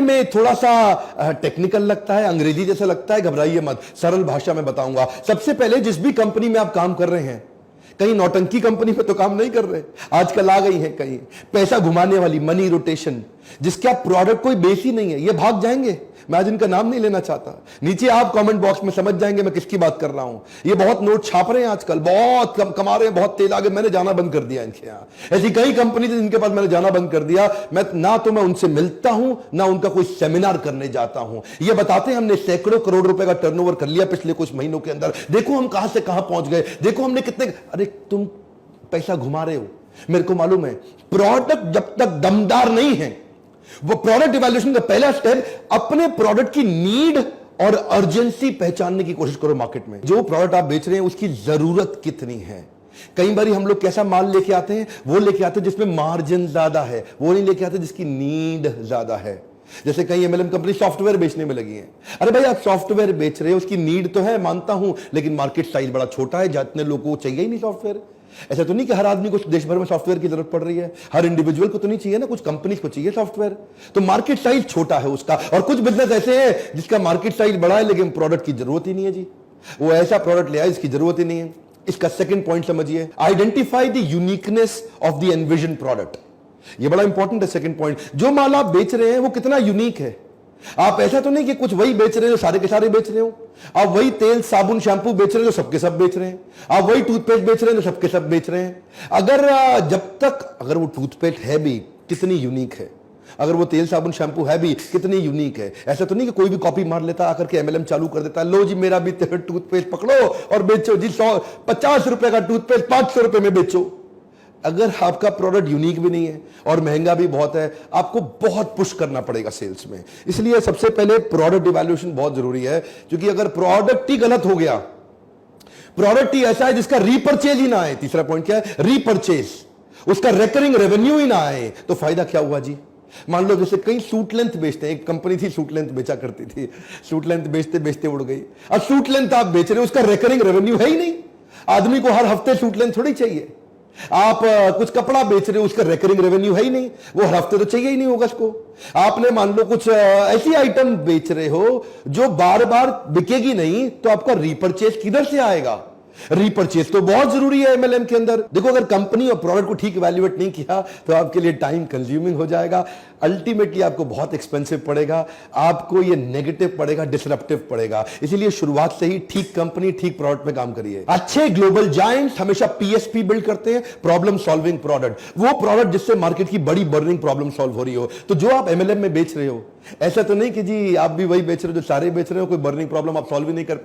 में थोड़ा सा टेक्निकल लगता है, अंग्रेजी जैसा लगता है, घबराइए मत, सरल भाषा में बताऊंगा। सबसे पहले जिस भी कंपनी में आप काम कर रहे हैं, कहीं नौटंकी कंपनी में तो काम नहीं कर रहे, आजकल आ गई है कहीं पैसा घुमाने वाली, मनी रोटेशन, जिसका प्रोडक्ट कोई बेस ही नहीं है, ये भाग जाएंगे। मैं आज इनका नाम नहीं लेना चाहता, नीचे आप कमेंट बॉक्स में समझ जाएंगे मैं किसकी बात कर रहा हूं। ये बहुत नोट छाप रहे हैं आजकल, बहुत कमा रहे हैं, बहुत तेज आगे। मैंने जाना बंद कर दिया इनके यहां। ऐसी कई कंपनी थी जिनके पास मैंने जाना बंद कर दिया। मैं ना तो मैं उनसे मिलता हूं, ना उनका कोई सेमिनार करने जाता हूं। ये बताते हैं हमने सैकड़ों करोड़ रुपए का टर्नओवर कर लिया पिछले कुछ महीनों के अंदर, देखो हम कहां से कहां पहुंच गए, देखो हमने कितने। अरे तुम पैसा घुमा रहे हो, मेरे को मालूम है। प्रोडक्ट जब तक दमदार नहीं है, वो प्रोडक्ट इवैल्यूएशन का पहला स्टेप, अपने प्रोडक्ट की नीड और अर्जेंसी पहचानने की कोशिश करो मार्केट में। जो प्रोडक्ट आप बेच रहे हैं उसकी जरूरत कितनी है। कई बार हम लोग कैसा माल लेके आते हैं, वो लेके आते हैं जिसमें मार्जिन ज्यादा है, वो नहीं लेके आते जिसकी नीड ज्यादा है। जैसे कई एमएलएम कंपनी सॉफ्टवेयर बेचने में लगी है। अरे भाई आप सॉफ्टवेयर बेच रहे हो, उसकी नीड तो है, मानता हूं, लेकिन मार्केट साइज बड़ा छोटा है, जितने लोगों को चाहिए ही नहीं सॉफ्टवेयर। ऐसा तो नहीं कि हर आदमी को देश भर में सॉफ्टवेयर की जरूरत पड़ रही है, हर इंडिविजुअल को तो नहीं चाहिए ना, कुछ कंपनीज को चाहिए सॉफ्टवेयर। तो मार्केट साइज छोटा है उसका। और कुछ बिजनेस ऐसे हैं जिसका मार्केट साइज बड़ा है लेकिन प्रोडक्ट की जरूरत ही नहीं है जी, वो ऐसा प्रोडक्ट ले आए जिसकी जरूरत ही नहीं है। इसका सेकंड पॉइंट समझिए, identify the uniqueness of the envision product. ये बड़ा इंपॉर्टेंट है सेकंड पॉइंट। जो माल आप बेच रहे हैं वो कितना यूनिक है। आप ऐसा तो नहीं कि कुछ वही बेच रहे हो, सारे के सारे बेच रहे हो। आप वही तेल साबुन शैंपू बेच रहे हो, सबके सब बेच रहे हैं। आप वही टूथपेस्ट बेच रहे हो, सबके सब बेच रहे हैं। अगर वो टूथपेस्ट है भी कितनी यूनिक है, अगर वो तेल साबुन शैंपू है भी कितनी यूनिक है। ऐसा तो नहीं कि कोई भी कॉपी मार लेता आकर के एमएलएम चालू कर देता, लो जी मेरा भी टूथपेस्ट पकड़ो और बेचो जी, 150 रुपए का टूथपेस्ट 500 रुपए में बेचो। अगर आपका प्रोडक्ट यूनिक भी नहीं है और महंगा भी बहुत है, आपको बहुत पुश करना पड़ेगा सेल्स में। इसलिए सबसे पहले प्रोडक्ट इवैल्यूएशन बहुत जरूरी है, क्योंकि अगर प्रोडक्ट ही गलत हो गया, प्रोडक्ट ही ऐसा है जिसका रीपरचेज ही ना आए, तीसरा पॉइंट क्या है, रीपरचेज, उसका रिकरिंग रेवेन्यू ही ना आए, तो फायदा क्या हुआ जी। मान लो जैसे कई सूट लेंथ बेचते हैं, एक कंपनी थी सूट लेंथ बेचा करती थी, सूट लेंथ बेचते बेचते उड़ गई। अब सूट लेंथ आप बेच रहे हो, उसका रिकरिंग रेवेन्यू है ही नहीं। आदमी को हर हफ्ते सूट लेंथ थोड़ी चाहिए। आप कुछ कपड़ा बेच रहे हो, उसका रिकरिंग रेवेन्यू है ही नहीं, वो हर हफ्ते तो चाहिए ही नहीं होगा उसको। आपने मान लो कुछ ऐसी आइटम बेच रहे हो जो बार बार बिकेगी नहीं, तो आपका रीपरचेज किधर से आएगा। रीपरचेज तो बहुत जरूरी है एमएलएम के अंदर। देखो अगर कंपनी और प्रोडक्ट को ठीक इवैल्यूएट नहीं किया तो आपके लिए टाइम कंज्यूमिंग हो जाएगा, अल्टीमेटली आपको बहुत एक्सपेंसिव पड़ेगा, आपको ये नेगेटिव पड़ेगा, डिसरप्टिव पड़ेगा। इसीलिए शुरुआत से ही ठीक कंपनी ठीक प्रोडक्ट में काम करिए। अच्छे ग्लोबल जायंट्स हमेशा पीएसपी बिल्ड करते हैं, प्रॉब्लम सॉल्विंग प्रोडक्ट, वो प्रोडक्ट जिससे मार्केट की बड़ी बर्निंग प्रॉब्लम सॉल्व हो रही हो। तो जो आप एमएलएम में बेच रहे हो, ऐसा तो नहीं कि जी आप भी वही बेच रहे हो जो सारे बेच रहे हो, कोई बर्निंग प्रॉब्लम आप सॉल्व ही नहीं कर